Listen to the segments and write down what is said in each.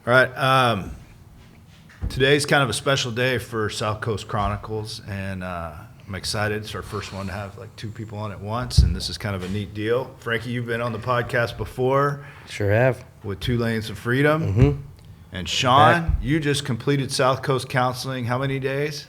All right. Today's kind of a special day for South Coast Chronicles, and I'm excited. It's our first one to have like two people on at once, and this is kind of a neat deal. Frankie, you've been on the podcast before. Sure have. With 2 Lanes of Freedom. Mm-hmm. And Sean, you just completed South Coast counseling. How many days?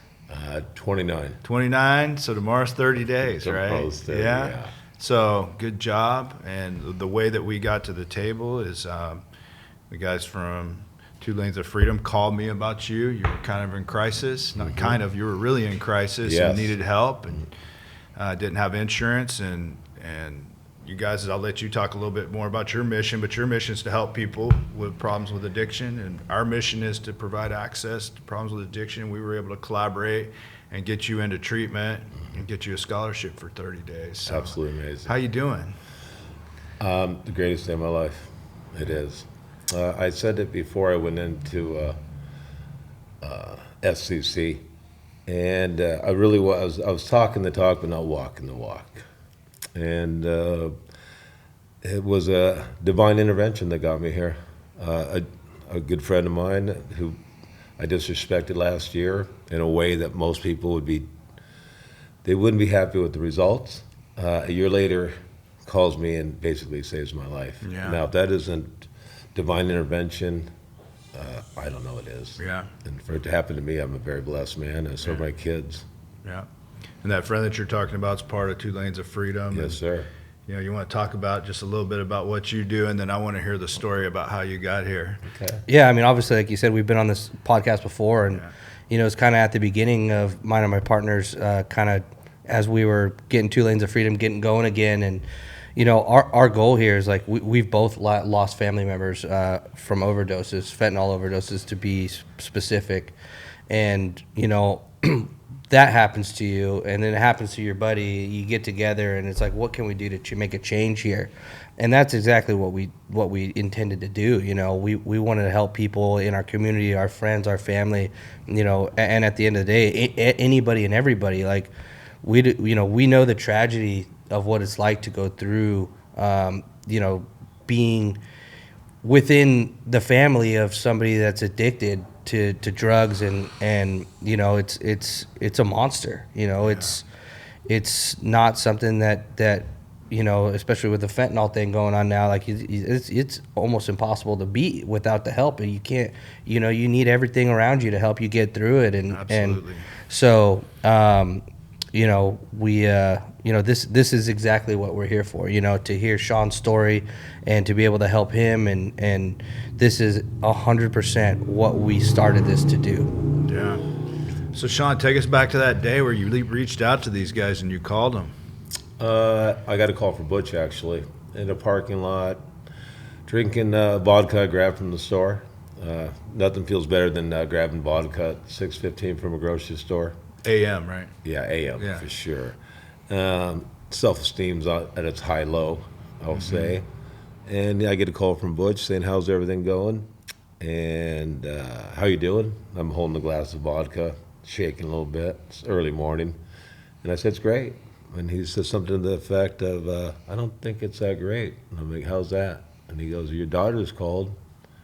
29. 29. So tomorrow's 30 days, right? 30, yeah. So good job. And the way that we got to the table is the guys from 2 Lanes of Freedom called me about you. You were kind of in crisis. Not kind of. You were really in crisis. Yes. And needed help and didn't have insurance. And you guys, I'll let you talk a little bit more about your mission, but your mission is to help people with problems with addiction, and our mission is to provide access to problems with addiction. We were able to collaborate and get you into treatment and get you a scholarship for 30 days. So, absolutely amazing. how you doing? The greatest day of my life. It is. I said it before I went into SCC, and I really was. I was talking the talk, but not walking the walk. And it was a divine intervention that got me here. A good friend of mine who I disrespected last year in a way that most people they wouldn't be happy with the results. A year later, calls me and basically saves my life. Yeah. Now, if that isn't divine intervention, I don't know what is. Yeah. And for it to happen to me, I'm a very blessed man, and so are my kids. Yeah. And that friend that you're talking about is part of 2 Lanes of Freedom. Yes, and, sir. you know, you want to talk about just a little bit about what you do, and then I want to hear the story about how you got here. Okay. Yeah, I mean, obviously, like you said, we've been on this podcast before, and, Yeah. you know, it's kind of at the beginning of mine and my partners, kind of as we were getting 2 Lanes of Freedom, getting going again. And, you know, our goal here is like we've both lost family members from overdoses, fentanyl overdoses to be specific. And, you know, that happens to you, and then it happens to your buddy. You get together, and it's like, what can we do to make a change here? And that's exactly what we intended to do. You know, we wanted to help people in our community, our friends, our family. You know, and at the end of the day, anybody and everybody. Like we know the tragedy of what it's like to go through. You know, being within the family of somebody that's addicted to drugs, and you know, it's a monster. You know, it's not something that you know, especially with the fentanyl thing going on now, like it's almost impossible to beat without the help. And you can't, you know, you need everything around you to help you get through it. And Absolutely. and so you know, we you know, this is exactly what we're here for, you know, to hear Sean's story and to be able to help him, and this is 100% what we started this to do. Yeah. So, Sean, take us back to that day where you reached out to these guys and you called them. I got a call from Butch, actually, in a parking lot, drinking vodka I grabbed from the store. Nothing feels better than grabbing vodka at 6:15 from a grocery store. AM, right? Yeah, AM, Yeah. for sure. Self-esteem's at its high-low, I'll say. And I get a call from Butch saying, how's everything going? And how you doing? I'm holding a glass of vodka, shaking a little bit. It's early morning. And I said, it's great. And he said something to the effect of, I don't think it's that great. And I'm like, how's that? And he goes, your daughter's called,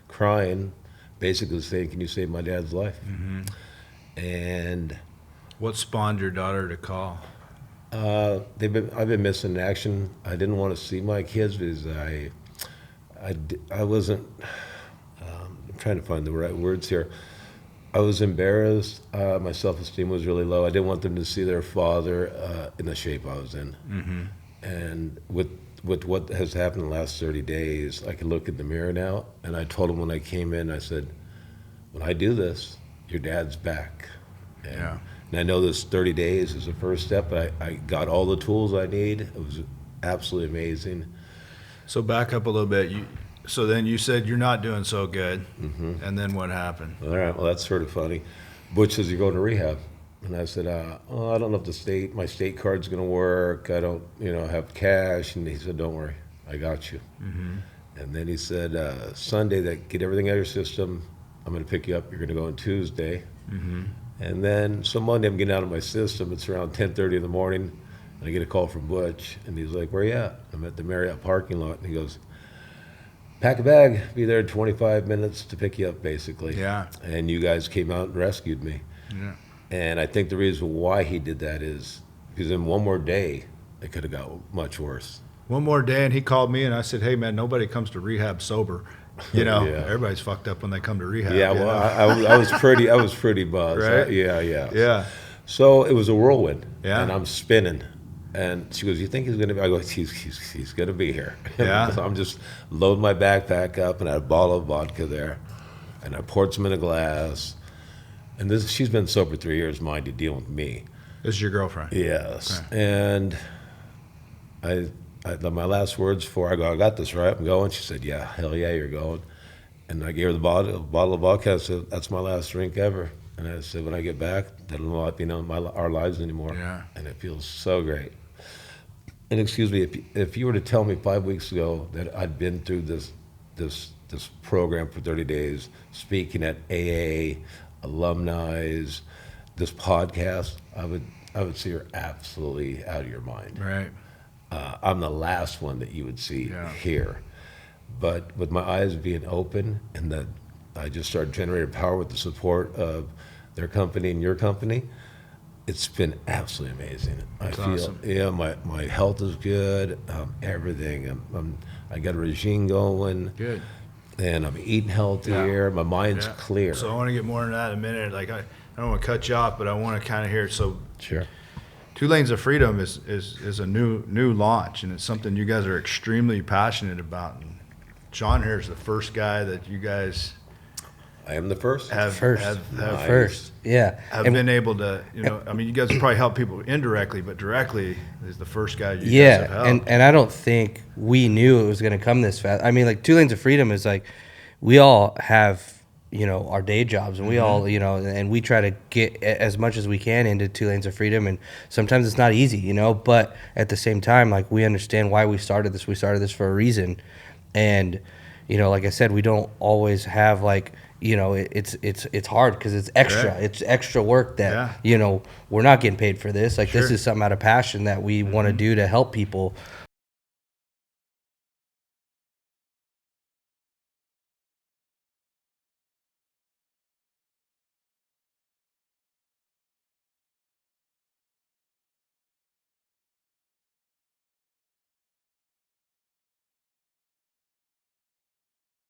crying, basically saying, can you save my dad's life? Mm-hmm. And What spawned your daughter to call? I've been missing action. I didn't want to see my kids because I wasn't, I'm trying to find the right words here. I was embarrassed. My self-esteem was really low. I didn't want them to see their father in the shape I was in. Mm-hmm. And with what has happened in the last 30 days, I can look in the mirror now. And I told him when I came in, I said, when I do this, your dad's back. Yeah. And I know this 30 days is the first step, but I got all the tools I need. It was absolutely amazing. So back up a little bit. So then you said you're not doing so good, Mm-hmm. and then what happened? All right, well, that's sort of funny. Butch says, you're going to rehab. And I said, I don't know if my state card's going to work. I don't, have cash. And he said, don't worry, I got you. Mm-hmm. And then he said, Sunday, get everything out of your system. I'm going to pick you up. You're going to go on Tuesday. Mm-hmm. And then some Monday, I'm getting out of my system. It's around 10:30 in the morning. And I get a call from Butch. And he's like, where you at? I'm at the Marriott parking lot. And he goes, pack a bag, be there in 25 minutes to pick you up, basically. Yeah. And you guys came out and rescued me. Yeah. And I think the reason why he did that is because in one more day, it could have got much worse. One more day, and he called me, and I said, "Hey, man, nobody comes to rehab sober. You know, Yeah. everybody's fucked up when they come to rehab." Yeah, you well, know? I was pretty buzzed. Right? Yeah. Yeah. So it was a whirlwind. Yeah. And I'm spinning. And she goes, "You think he's going to be?" I go, he's going to be here. Yeah. So I'm just loading my backpack up, and I had a bottle of vodka there. And I poured some in a glass. And she's been sober 3 years, mind you, dealing with me. This is your girlfriend. Yes. Okay. And my last words for her, I got this, right? I'm going. She said, "Yeah, hell yeah, you're going." And I gave her the bottle of vodka. I said, "That's my last drink ever." And I said, "When I get back, that'll not be our lives anymore." Yeah. And it feels so great. And excuse me, if you were to tell me 5 weeks ago that I'd been through this program for 30 days, speaking at AA, alumni, this podcast, I would say you're absolutely out of your mind. Right. I'm the last one that you would see Yeah. here. But with my eyes being open and that I just started generating power with the support of their company and your company, it's been absolutely amazing. That's I feel, awesome. yeah, my health is good, everything. I got a regime going, Good. and I'm eating healthier. My mind's Yeah. clear. So I want to get more into that in a minute. Like I don't want to cut you off, but I want to kind of hear. So Sure. 2 Lanes of Freedom is a new launch, and it's something you guys are extremely passionate about. And Sean here is the first guy that you guys I am the first. have First. Nice. First, yeah. have And- been able to, you know, I mean, you guys have probably helped people indirectly, but directly is the first guy you guys have Yeah, helped. and I don't think we knew it was going to come this fast. I mean, like 2 Lanes of Freedom is like, we all have, you know, our day jobs, and we all, you know, and we try to get as much as we can into 2 Lanes of Freedom, and sometimes it's not easy, you know, but at the same time, like, we understand why we started this. We started this for a reason, and, you know, like I said, we don't always have, like, you know, it's hard because it's extra. Right. It's extra work that, Yeah. you know, we're not getting paid for this. Like, this Sure. is something out of passion that we want to do to help people.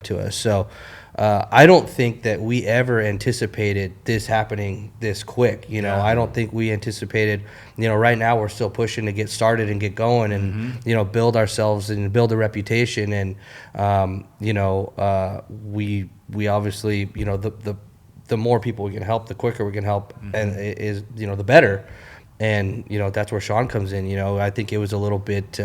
To us. So I don't think that we ever anticipated this happening this quick. You know, Yeah. I don't think we anticipated, you know, right now we're still pushing to get started and get going and, you know, build ourselves and build a reputation. And, you know, we obviously, you know, the more people we can help, the quicker we can help, and is, you know, the better. And, you know, that's where Sean comes in. You know, I think it was a little bit,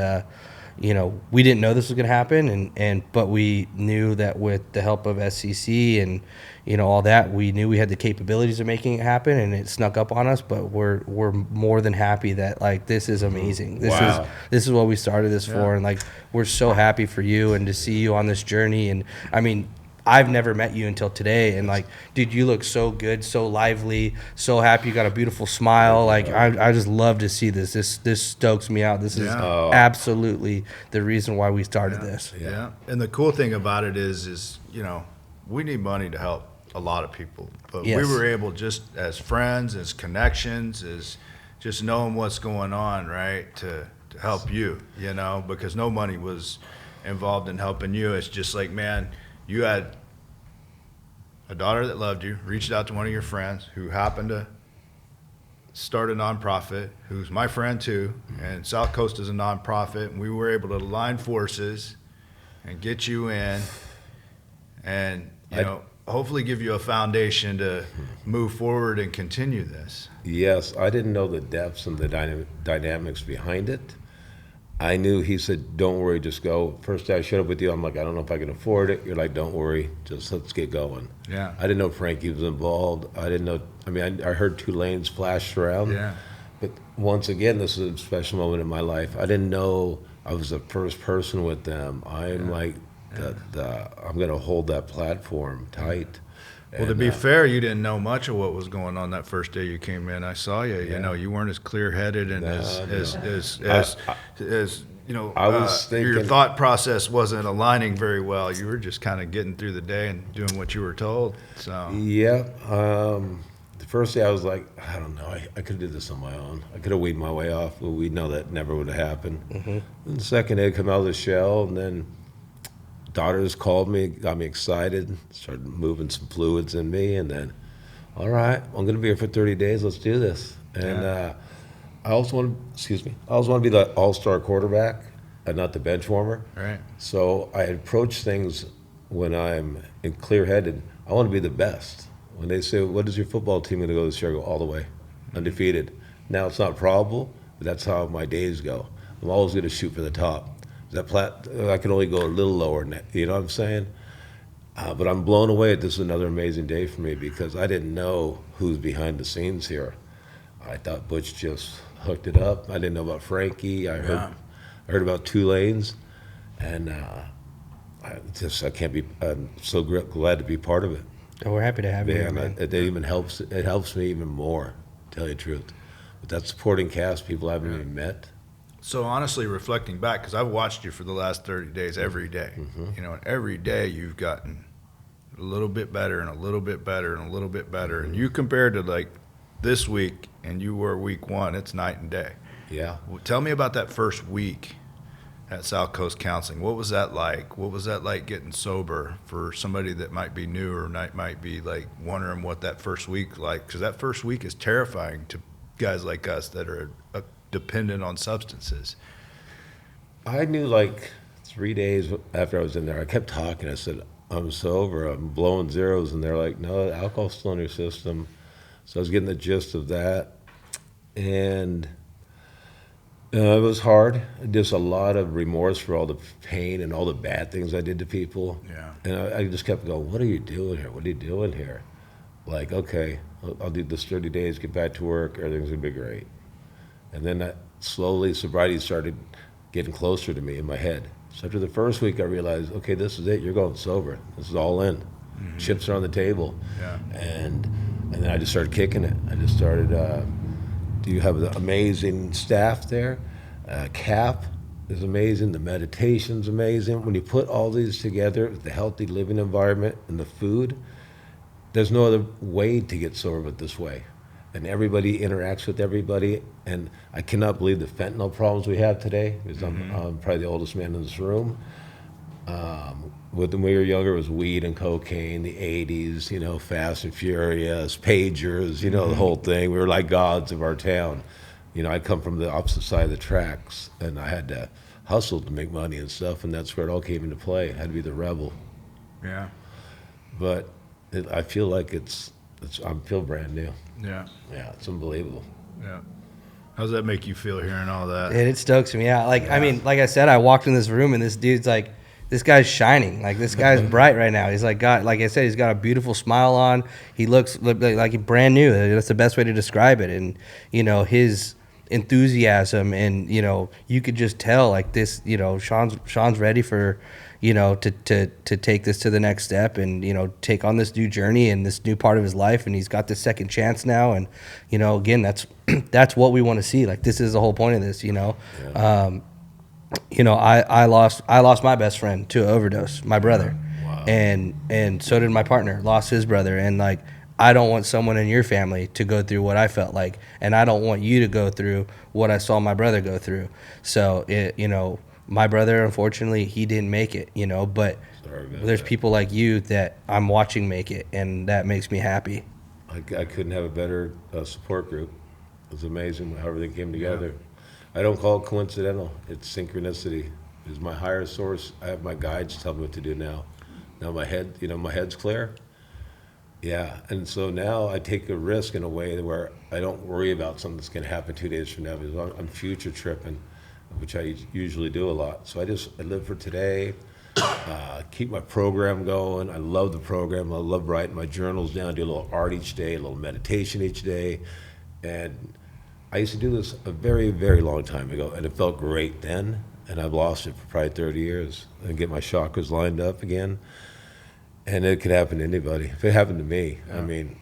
you know, we didn't know this was going to happen, but we knew that with the help of SCC and, you know, all that, we knew we had the capabilities of making it happen, and it snuck up on us. But we're more than happy that, like, this is amazing. Wow. This is what we started this for, and, like, we're so happy for you and to see you on this journey. And I mean, I've never met you until today, and, like, dude, you look so good, so lively, so happy. You got a beautiful smile. Like, I just love to see this. This stokes me out. This is Yeah. absolutely the reason why we started this. Yeah. And the cool thing about it is, you know, we need money to help a lot of people, but Yes. we were able, just as friends, as connections, as just knowing what's going on, right, to help you, you know, because no money was involved in helping you. It's just like, man, you had a daughter that loved you, reached out to one of your friends who happened to start a nonprofit, who's my friend too, and South Coast is a nonprofit, and we were able to align forces and get you in and, you know, hopefully give you a foundation to move forward and continue this. Yes, I didn't know the depths and the dynamics behind it. I knew he said, "Don't worry, just go." First day I showed up with you, I'm like, "I don't know if I can afford it." You're like, "Don't worry, just let's get going." Yeah. I didn't know Frankie was involved. I didn't know, I mean, I heard 2 Lanes flash around. Yeah. But once again, this is a special moment in my life. I didn't know I was the first person with them. I'm like, I'm going to hold that platform tight. Well, to And, be fair, you didn't know much of what was going on that first day you came in. I saw you. You know, you weren't as clear-headed and No, as I was your thinking- thought process wasn't aligning very well. You were just kind of getting through the day and doing what you were told. So Yeah. The first day I was like, I don't know, I could have did this on my own. I could have weeded my way off, but we know that never would have happened. And the second day I come out of the shell, and then daughters called me, got me excited, started moving some fluids in me, and then, all right, I'm going to be here for 30 days. Let's do this. And I also want to be the all-star quarterback and not the bench warmer. right. So I approach things when I'm clear-headed. I want to be the best. When they say, what is your football team going to go this year? I go all the way, undefeated. Now, it's not probable, but that's how my days go. I'm always going to shoot for the top. I can only go a little lower than that, you know what I'm saying? But I'm blown away. This is another amazing day for me because I didn't know who's behind the scenes here. I thought Butch just hooked it up. I didn't know about Frankie. I heard about Tulane's, and I'm so glad to be part of it. Oh, we're happy to have you here, man. It even helps. It helps me even more, to tell you the truth. But that supporting cast, people I haven't even met. So honestly, reflecting back, because I've watched you for the last 30 days every day, and every day you've gotten a little bit better and a little bit better and a little bit better. And you compared to like this week and you were week one, it's night and day. Yeah. Well, tell me about that first week at South Coast Counseling. What was that like? What was that like getting sober for somebody that might be new or might be like wondering what that first week like? Because that first week is terrifying to guys like us that are dependent on substances. I knew like 3 days after I was in there, I kept talking. I said, I'm sober, I'm blowing zeros. And they're like, no, alcohol's still in your system. So I was getting the gist of that. And it was hard. Just a lot of remorse for all the pain and all the bad things I did to people. Yeah. And I just kept going, what are you doing here? What are you doing here? Like, okay, I'll do this 30 days, get back to work, everything's gonna be great. And then slowly sobriety started getting closer to me in my head. So after the first week, I realized, okay, this is it. You're going sober. This is all in. Chips are on the table. Yeah. And then I just started kicking it. I just started. Do you have the amazing staff there? CAP is amazing. The meditation's amazing. When you put all these together, the healthy living environment and the food, there's no other way to get sober but this way. And everybody interacts with everybody. And I cannot believe the fentanyl problems we have today, because I'm probably the oldest man in this room. When we were younger, it was weed and cocaine, the 80s, Fast and Furious, pagers, the whole thing. We were like gods of our town. I come from the opposite side of the tracks, and I had to hustle to make money and stuff, and that's where it all came into play. I had to be the rebel. Yeah. But I feel like I feel brand new. Yeah. Yeah, it's unbelievable. Yeah. How does that make you feel hearing all that? And it stokes me out. I mean, like I said, I walked in this room and this dude's like, this guy's shining. Like, this guy's bright right now. He's like like I said, he's got a beautiful smile on. He looks like he's brand new. That's the best way to describe it. And, his enthusiasm and, you could just tell like this, Sean's ready for, to take this to the next step and, take on this new journey and this new part of his life. And he's got this second chance now. And, again, that's what we want to see. Like, this is the whole point of this, Yeah. I lost my best friend to an overdose, my brother. Wow. And so did my partner, lost his brother. And like, I don't want someone in your family to go through what I felt like, and I don't want you to go through what I saw my brother go through. So my brother, unfortunately, he didn't make it, but there's people like you that I'm watching make it, and that makes me happy. I couldn't have a better support group. It was amazing how everything came together. I don't call it coincidental. It's synchronicity. It's my higher source. I have my guides tell me what to do now. Now my head's clear. Yeah, and so now I take a risk in a way where I don't worry about something that's going to happen 2 days from now, because I'm future tripping, which I usually do a lot. So I live for today, keep my program going. I love the program. I love writing my journals down, do a little art each day, a little meditation each day. And I used to do this a very, very long time ago, and it felt great then, and I've lost it for probably 30 years. And get my chakras lined up again. And it could happen to anybody. If it happened to me, I mean,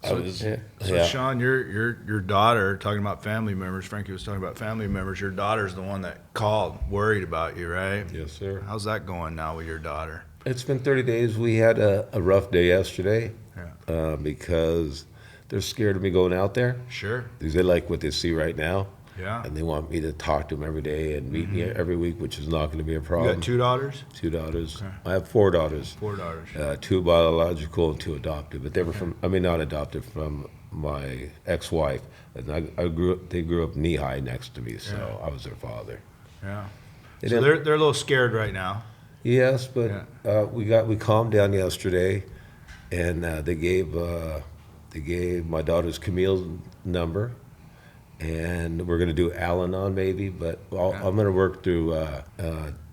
So Sean, your daughter, talking about family members, Frankie was talking about family members, your daughter's the one that called, worried about you, right? Yes, sir. How's that going now with your daughter? It's been 30 days. We had a rough day yesterday because they're scared of me going out there. Sure. Because they like what they see right now. Yeah. And they want me to talk to them every day and meet me every week, which is not going to be a You problem. got 2 daughters? 2 daughters. Okay. I have 4 daughters. 4 daughters. 2 biological and 2 adopted. But they were not adopted, from my ex-wife. And they grew up knee high next to me, so I was their father. Yeah. They So didn't- they're a little scared right now. Yes, but we calmed down yesterday, and they gave my daughter's Camille's number, and we're going to do Al-Anon maybe, but I'm going to work through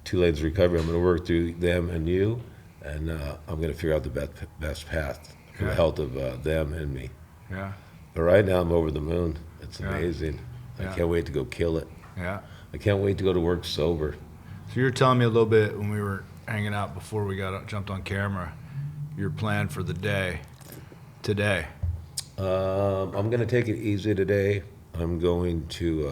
2 Lanes Recovery. I'm going to work through them and you, and I'm going to figure out the best path for the health of them and me. Yeah. But right now I'm over the moon. It's Yeah. amazing. Yeah. I can't wait to go kill it. Yeah. I can't wait to go to work sober. So you were telling me a little bit when we were hanging out before we jumped on camera, your plan for the day today. I'm going to take it easy today. I'm going to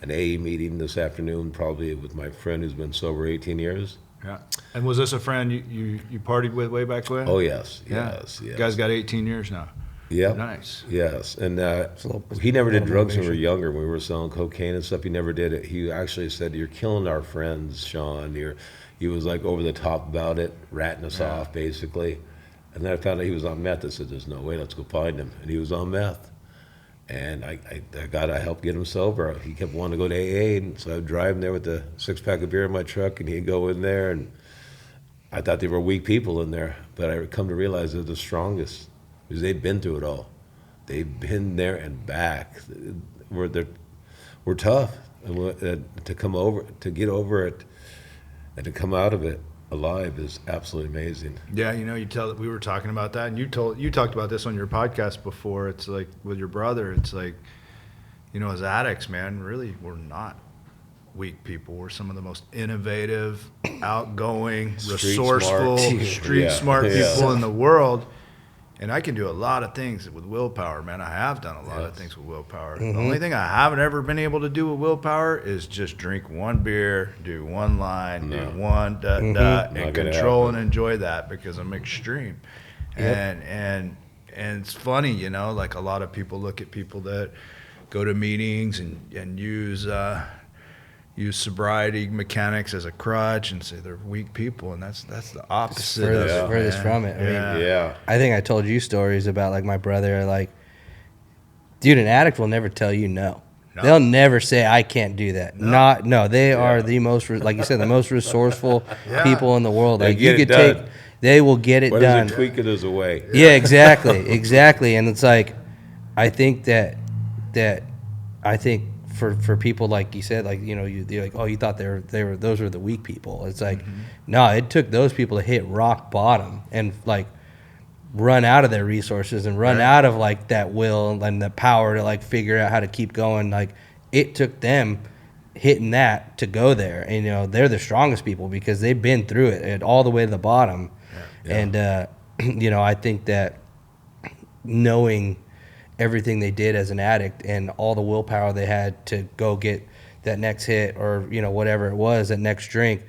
an AA meeting this afternoon, probably with my friend who's been sober 18 years. Yeah. And was this a friend you partied with way back when? Oh, yes, Yeah. yes. You guys got 18 years now. Yep. Nice. Yes, and little- he never did little drugs when we were motivation. younger. When we were selling cocaine and stuff, he never did it. He actually said, "You're killing our friends, Sean." He was like over the top about it, ratting us off, basically. And then I found out he was on meth. I said, "There's no way. Let's go find him." And he was on meth. And I got to help get him sober. He kept wanting to go to AA, and so I'd drive him there with a 6-pack of beer in my truck, and he'd go in there, and I thought they were weak people in there, but I come to realize they're the strongest because they've been through it all. They've been there and back. We're tough, and to get over it, and to come out of it alive is absolutely amazing. Yeah, we were talking about that, and you talked about this on your podcast before. It's like with your brother, it's like, as addicts, man, really we're not weak people. We're some of the most innovative, outgoing, resourceful, street smart people in the world. And I can do a lot of things with willpower, man. I have done a lot of things with willpower. The only thing I haven't ever been able to do with willpower is just drink 1 beer, do 1 line, do 1 and control and enjoy that because I'm extreme. And it's funny, like a lot of people look at people that go to meetings and use sobriety mechanics as a crutch and say they're weak people, and that's the opposite of it. Furthest from it. I mean, I think I told you stories about like my brother. Like, dude, an addict will never tell you no. They'll never say I can't do that. They are the most, like you said, the most resourceful people in the world. Like they will get it done. Tweak it as a way. Yeah, exactly. And it's like, I think that for people like you said, like you're like, oh, you thought those were the weak people. It's like, no, it took those people to hit rock bottom and like run out of their resources and run out of like that will and the power to like figure out how to keep going. Like it took them hitting that to go there, and they're the strongest people because they've been through it all the way to the bottom. And I think that knowing everything they did as an addict and all the willpower they had to go get that next hit or whatever it was, that next drink,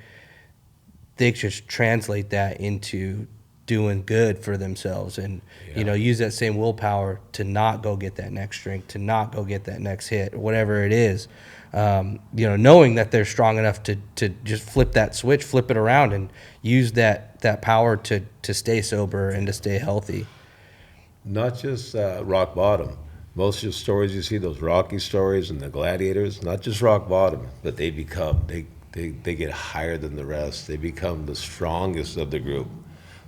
they just translate that into doing good for themselves and use that same willpower to not go get that next drink, to not go get that next hit, whatever it is. Knowing that they're strong enough to just flip that switch, flip it around, and use that power to stay sober and to stay healthy. Not just rock bottom. Most of the stories you see, those Rocky stories and the gladiators, not just rock bottom, but they get higher than the rest. They become the strongest of the group.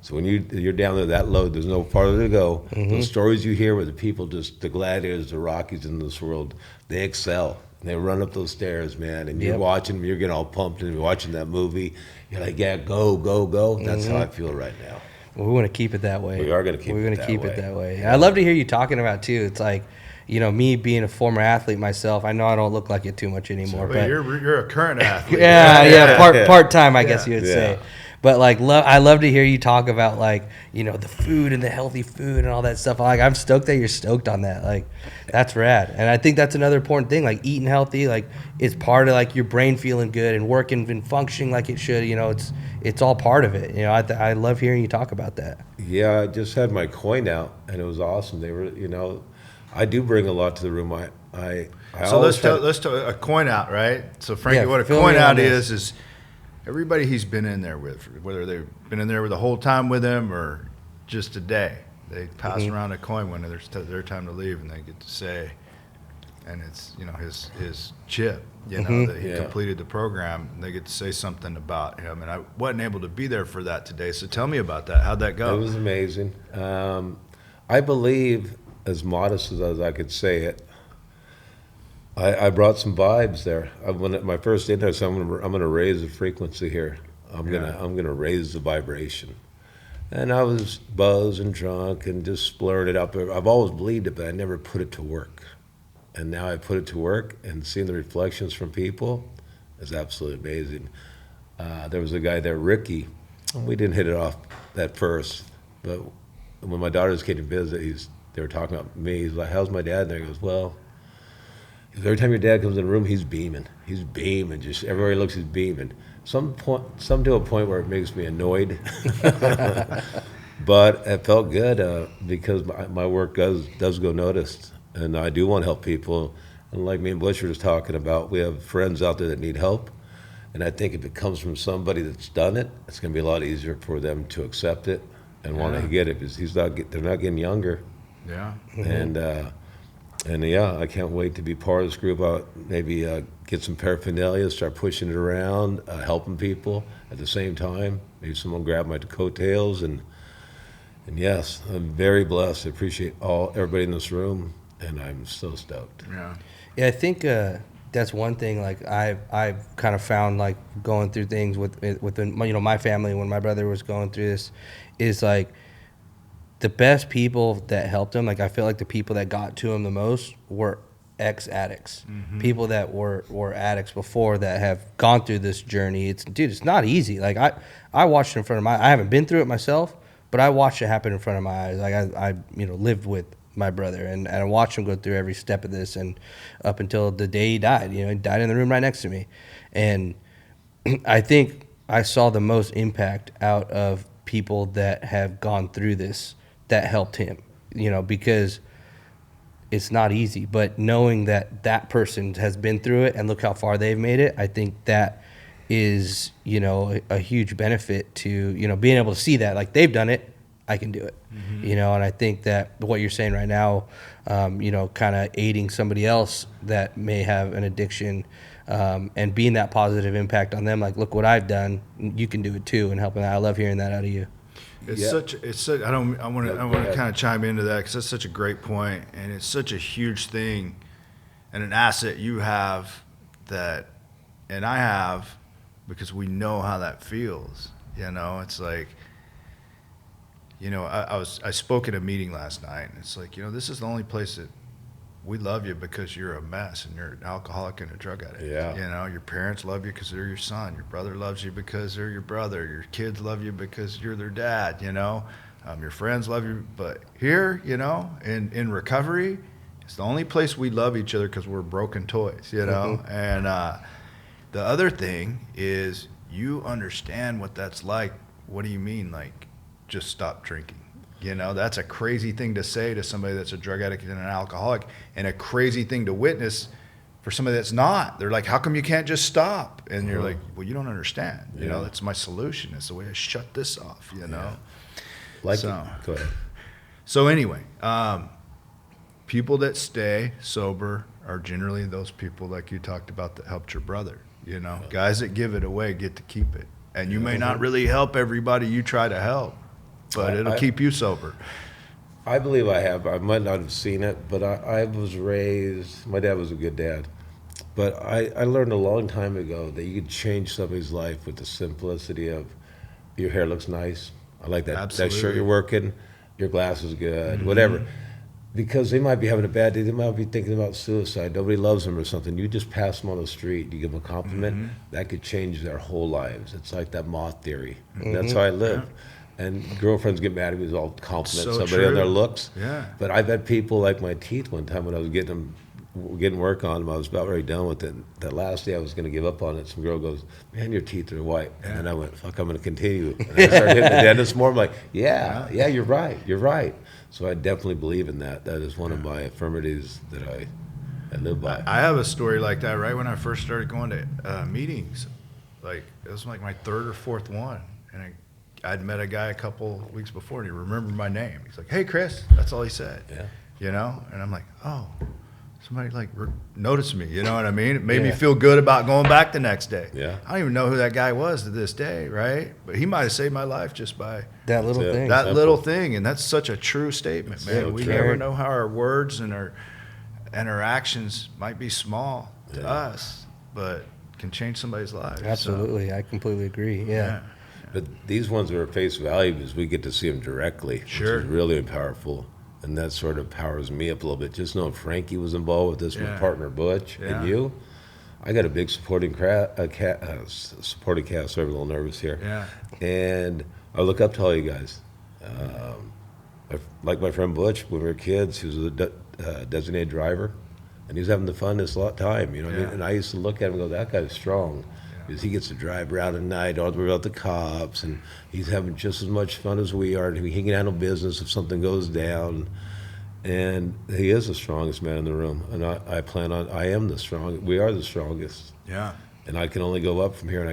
So when you're down to that low, there's no farther to go. Those stories you hear where the people, the gladiators, the Rockies in this world, they excel. They run up those stairs, man, and you're watching them, you're getting all pumped, and you're watching that movie. You're like, yeah, go, go, go. That's how I feel right now. Well, we want to keep it that way. We are going to keep it that way. I love to hear you talking about too. It's like, me being a former athlete myself, I know I don't look like it too much anymore. But you're a current athlete. part time, I guess you would say. But like, I love to hear you talk about like, you know, the food and the healthy food and all that stuff. Like, I'm stoked that you're stoked on that. Like, that's rad. And I think that's another important thing. Like, eating healthy, like, it's part of like your brain feeling good and working and functioning like it should. You know, it's all part of it. You know, I love hearing you talk about that. Yeah, I just had my coin out, and it was awesome. They were, I do bring a lot to the room. I So always let's tell a coin out, right? So Frankie, Yeah, what a fill coin me in on out this. is everybody he's been in there with, whether they've been in there the whole time with him or just a day, they pass around a coin when it's their time to leave, and they get to say, and it's his chip, that he Yeah. completed the program. And they get to say something about him, and I wasn't able to be there for that today. So tell me about that. How'd that go? It was amazing. I believe, as modest as I could say it, I brought some vibes there. When at my first day there, so I'm gonna raise the frequency here. I'm gonna raise the vibration. And I was buzzed and drunk and just blurred it up. I've always believed it, but I never put it to work. And now I put it to work, and seeing the reflections from people is absolutely amazing. There was a guy there, Ricky, and we didn't hit it off at first, but when my daughters came to visit, they were talking about me. He's like, "How's my dad?" And he goes, "Well," every time your dad comes in the room, he's beaming. He's beaming. Just everywhere he looks, he's beaming. Some to a point where it makes me annoyed. But it felt good because my work does go noticed, and I do want to help people. And like me and Bush were just talking about, we have friends out there that need help, and I think if it comes from somebody that's done it, it's going to be a lot easier for them to accept it and want to get it because they're not getting younger. Yeah. And yeah, I can't wait to be part of this group. Maybe get some paraphernalia, start pushing it around, helping people at the same time. Maybe someone grab my coattails, and yes, I'm very blessed. I appreciate everybody in this room, and I'm so stoked. Yeah. Yeah, I think that's one thing. Like I've kind of found like going through things within my family when my brother was going through this, is like the best people that helped him. Like I feel like the people that got to him the most were ex-addicts, people that were addicts before that have gone through this journey. It's not easy. Like I watched it in front of I haven't been through it myself, but I watched it happen in front of my eyes. Like I lived with my brother, and I watched him go through every step of this, and up until the day he died. He died in the room right next to me, and I think I saw the most impact out of people that have gone through this that helped him. Because it's not easy, but knowing that person has been through it and look how far they've made it, I think that is a huge benefit to being able to see that like they've done it, I can do it. And I think that what you're saying right now, kind of aiding somebody else that may have an addiction, and being that positive impact on them, like, look what I've done, you can do it too, and helping that. I love hearing that out of you. It's such. I want to kind of chime into that because that's such a great point, and it's such a huge thing, and an asset you have that, and I have, because we know how that feels. It's like, I spoke at a meeting last night, and it's like, this is the only place that we love you because you're a mess and you're an alcoholic and a drug addict. Yeah. Your parents love you because they're your son. Your brother loves you because they're your brother. Your kids love you because you're their dad. Your friends love you. But here, in recovery, it's the only place we love each other because we're broken toys. And the other thing is you understand what that's like. What do you mean, like, just stop drinking? That's a crazy thing to say to somebody that's a drug addict and an alcoholic, and a crazy thing to witness for somebody that's not. They're like, how come you can't just stop? And you're like, well, you don't understand. That's my solution. It's the way I shut this off, Go ahead. So anyway, people that stay sober are generally those people like you talked about that helped your brother. Guys that give it away get to keep it. And you may not really help everybody you try to help, but it'll keep you sober. I believe I have. I might not have seen it, but I was raised, my dad was a good dad, but I learned a long time ago that you could change somebody's life with the simplicity of, your hair looks nice, I like that shirt you're working, your glass is good, whatever. Because they might be having a bad day, they might be thinking about suicide, nobody loves them or something. You just pass them on the street, you give them a compliment, that could change their whole lives. It's like that moth theory. That's how I live. And girlfriends get mad at me, all compliment So somebody on their true. looks. Yeah. But I've had people like my teeth one time when I was getting work on them. I was about ready done with it. That last day I was going to give up on it. Some girl goes, "Man, your teeth are white." And then I went, "Fuck, I'm going to continue." And I started hitting the dentist more. I'm like, yeah, you're right. So I definitely believe in that. That is one of my affirmatives that I live by. I have a story like that right when I first started going to meetings. Like, it was like my third or fourth one. And I'd met a guy a couple weeks before, and he remembered my name. He's like, "Hey, Chris." That's all he said. Yeah. You know? And I'm like, oh, somebody like noticed me. You know what I mean? It made me Yeah. feel good about going back the next day. Yeah. I don't even know who that guy was to this day, right? But he might have saved my life just by That little That's it. thing. that Simple. little thing. And that's such a true statement, man. so We true. never know how our words and our actions might be small to Yeah. us, but can change somebody's life. So, Absolutely. I completely agree. Yeah. But these ones are at face value because we get to see them directly, Sure. which is really powerful. And that sort of powers me up a little bit. Just knowing Frankie was involved with this, my Yeah. partner Butch, Yeah. and you, I got a big supporting supporting cast. So I'm a little nervous here. Yeah. And I look up to all you guys. Like my friend Butch, when we were kids, he was a designated driver, and he was having the funnest time. You know what I mean? Yeah. And I used to look at him and go, "That guy's strong." Because he gets to drive around at night, don't worry about the cops, and he's having just as much fun as we are. And he can handle business if something goes down. And he is the strongest man in the room. And I am the strong. We are the strongest. Yeah. And I can only go up from here, and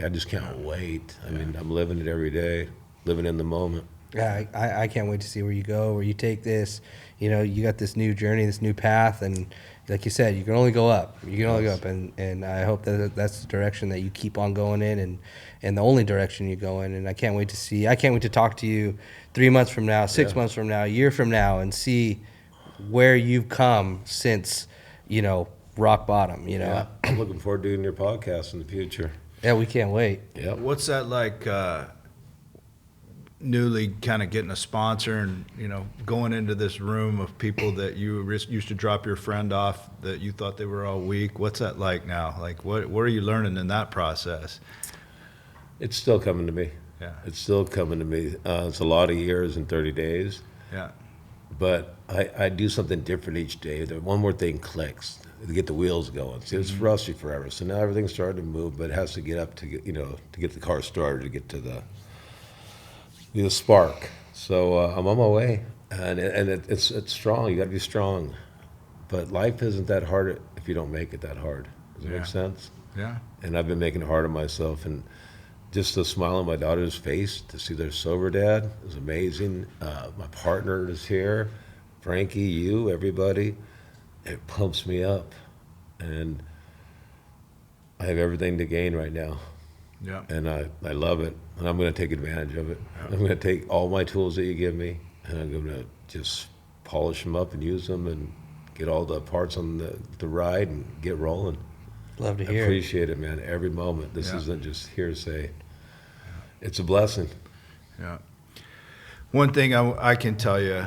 I just can't wait. I mean, I'm living it every day, living in the moment. Yeah, I can't wait to see where you go, where you take this. You know, you got this new journey, this new path, and like you said, you can only go up. You can only go up, and I hope that that's the direction that you keep on going in, and the only direction you go in. And I can't wait to talk to you 3 months from now, 6 months from now, a year from now, and see where you've come since, rock bottom. Yeah, I'm looking forward to doing your podcast in the future. Yeah, we can't wait. Yep. What's that like, newly kind of getting a sponsor and, going into this room of people that you used to drop your friend off that you thought they were all weak? What's that like now? Like, what are you learning in that process? It's still coming to me. Yeah. It's still coming to me. It's a lot of years in 30 days, Yeah. but I do something different each day. One more thing clicks to get the wheels going. See, it's rusty forever, so now everything's starting to move, but it has to get up to get the car started, to get to the spark. So I'm on my way, and it's strong. You got to be strong, but life isn't that hard if you don't make it that hard. Does that Yeah. make sense? Yeah. And I've been making it hard on myself, and just the smile on my daughter's face to see their sober dad is amazing. My partner is here, Frankie, you, everybody. It pumps me up, and I have everything to gain right now, Yeah. and I love it, and I'm going to take advantage of it. I'm going to take all my tools that you give me, and I'm going to just polish them up and use them and get all the parts on the ride and get rolling. Love to I hear it. appreciate it, man. Every moment. This Yeah. isn't just hearsay. It's a blessing. Yeah. One thing I can tell you,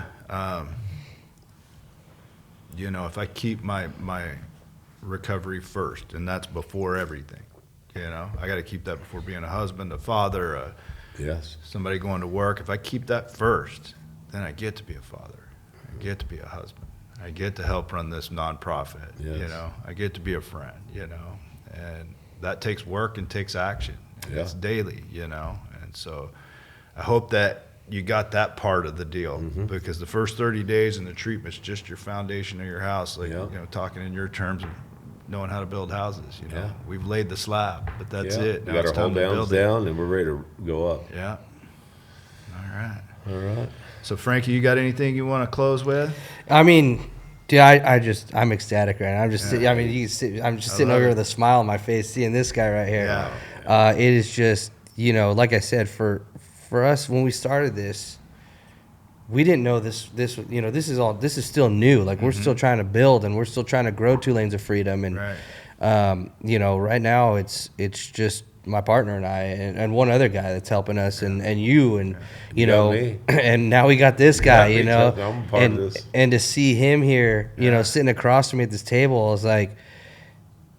if I keep my recovery first, and that's before everything, I got to keep that before being a husband, a father, Yes. somebody going to work. If I keep that first, then I get to be a father. I get to be a husband. I get to help run this nonprofit. Yes. I get to be a friend. And that takes work and takes action. And Yeah. It's daily. And so I hope that you got that part of the deal, because the first 30 days in the treatment's just your foundation of your house, like Yeah. talking in your terms of knowing how to build houses. Yeah. We've laid the slab, but that's Yeah. it. We Now got it's our time hold to downs build it. down, and we're ready to go up. Yeah. All right. All right. So Frankie, you got anything you want to close with? I mean, dude, I'm ecstatic right now. I'm just, Yeah. I'm just I sitting love over it. with a smile on my face, seeing this guy right here. Yeah. It is just, like I said, for us when we started this, we didn't know this is still new. Like we're still trying to build, and we're still trying to grow 2 lanes of freedom. And, Right. right now it's just my partner and I, and one other guy that's helping us, and you, and you got know, me. and now we got this guy, me you know, too. I'm a part of this. and to see him here, you know, sitting across from me at this table, I was like,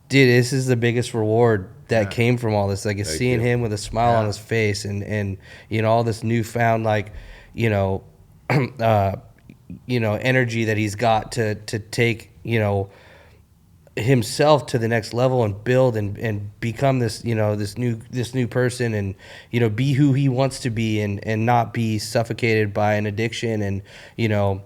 dude, this is the biggest reward that came from all this. Like, it's seeing him with a smile on his face, and you know, all this newfound, like, you know, energy that he's got to take, you know, himself to the next level and build and become this, you know, this new person, and, you know, be who he wants to be, and not be suffocated by an addiction. And, you know,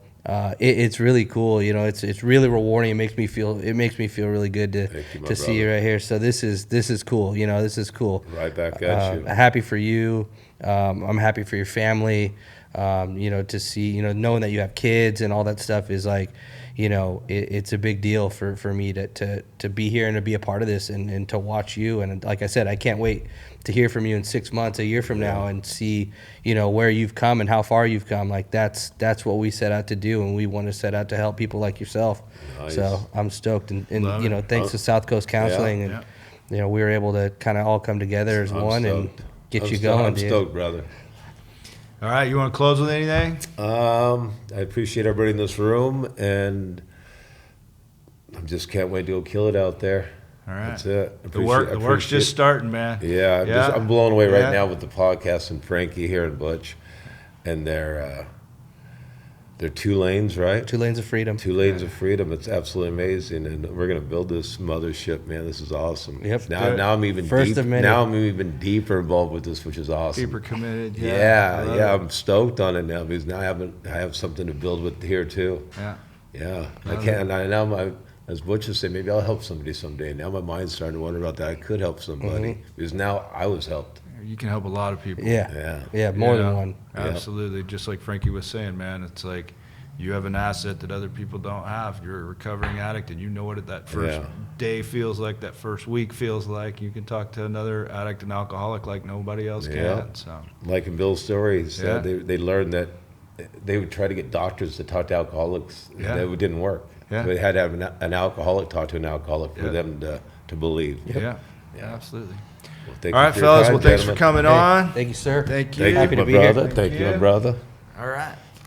it's really cool. You know, it's really rewarding. It makes me feel really good to see you right here. So this is cool. You know, this is cool. Right back at you. Happy for you. I'm happy for your family. You know, to see, you know, knowing that you have kids and all that stuff is like, you know, it's a big deal for me to be here and to be a part of this, and to watch you. And like I said, I can't wait to hear from you in 6 months, a year from now, and see, you know, where you've come and how far you've come. Like, that's what we set out to do, and we want to set out to help people like yourself. Nice. So I'm stoked, and Love you know, thanks to South Coast Counseling, and you know, we were able to kind of all come together as one and get you going. I'm dude. stoked, brother. All right, you want to close with anything? I appreciate everybody in this room, and I just can't wait to go kill it out there. All right. That's it. The work's just starting, man. Yeah, I'm blown away right now with the podcast and Frankie here and Butch, and their 2 lanes, right? 2 lanes of freedom. 2 lanes of freedom. It's absolutely amazing, and we're gonna build this mothership, man. This is awesome. Yep. Now I'm even First deep, of many. now I'm even deeper involved with this, which is awesome. Super committed. Yeah. I'm stoked on it now, because now I have something to build with here too. Yeah. As Butch would say, maybe I'll help somebody someday. Now my mind's starting to wonder about that. I could help somebody, because now I was helped. You can help a lot of people. Yeah, more than one. Absolutely. Just like Frankie was saying, man, it's like you have an asset that other people don't have. You're a recovering addict, and you know what that first day feels like, that first week feels like. You can talk to another addict and alcoholic like nobody else can. So, like in Bill's story, he said they learned that they would try to get doctors to talk to alcoholics. That it didn't work. So they had to have an alcoholic talk to an alcoholic for them to believe. Yeah, absolutely. Well, all right, fellas. Well, thanks for coming on. Thank you, sir. Thank you. Thank you, Happy my to be here. brother. Thank you, my brother. All right.